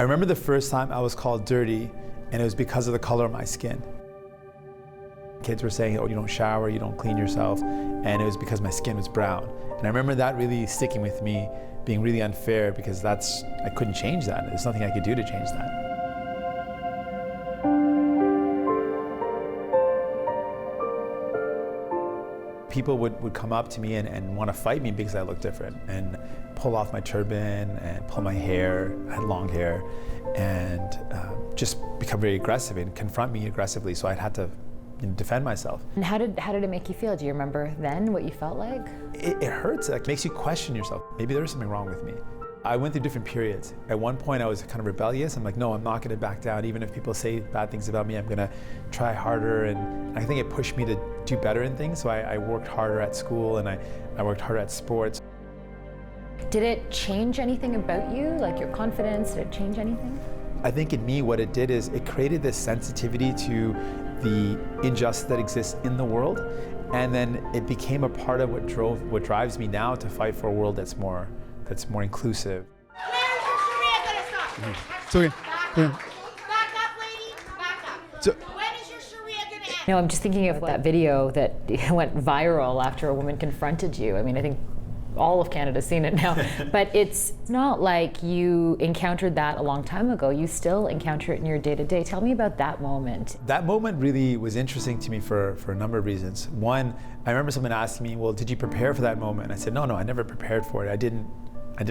I remember the first time I was called dirty, and it was because of the color of my skin. Kids were saying, oh, you don't shower, you don't clean yourself, and it was because my skin was brown. And I remember that really sticking with me, being really unfair, because I couldn't change that. There's nothing I could do to change that. People would come up to me and want to fight me because I look different, and pull off my turban and pull my hair. I had long hair, and just become very aggressive and confront me aggressively. So I'd had to defend myself. And how did it make you feel? Do you remember then what you felt like? It hurts. It makes you question yourself. Maybe there's something wrong with me. I went through different periods. At one point I was kind of rebellious. I'm like, no, I'm not going to back down. Even if people say bad things about me, I'm going to try harder. And I think it pushed me to do better in things. So I worked harder at school, and I worked harder at sports. Did it change anything about you? Like your confidence, did it change anything? I think in me, what it did is it created this sensitivity to the injustice that exists in the world. And then it became a part of what drives me now to fight for a world that's more inclusive. Where's your Sharia gonna stop? It's okay. Back up, lady. Back up. So, When is your Sharia gonna end? No, I'm just thinking of that video that went viral after a woman confronted you. I mean, I think all of Canada's seen it now, but it's not like you encountered that a long time ago. You still encounter it in your day-to-day. Tell me about that moment. That moment really was interesting to me for a number of reasons. One, I remember someone asking me, well, did you prepare for that moment? And I said, no, I never prepared for it. I didn't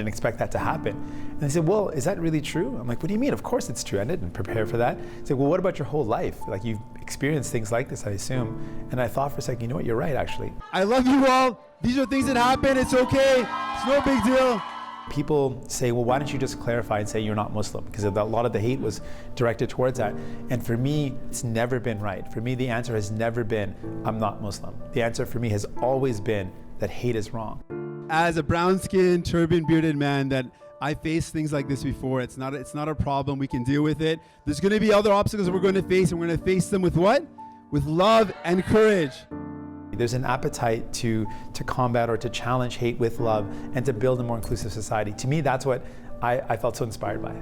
expect that to happen. And they said, well, is that really true? I'm like, what do you mean? Of course it's true. I didn't prepare for that. They said, well, what about your whole life? Like, you've experienced things like this, I assume. And I thought for a second, you know what, you're right, actually. I love you all. These are things that happen. It's okay. It's no big deal. People say, well, why don't you just clarify and say you're not Muslim? Because a lot of the hate was directed towards that. And for me, it's never been right. For me, the answer has never been, I'm not Muslim. The answer for me has always been that hate is wrong. As a brown-skinned, turban-bearded man, that I faced things like this before. It's not a problem. We can deal with it. There's going to be other obstacles that we're going to face, and we're going to face them with what? With love and courage. There's an appetite to combat or to challenge hate with love and to build a more inclusive society. To me, that's what I felt so inspired by.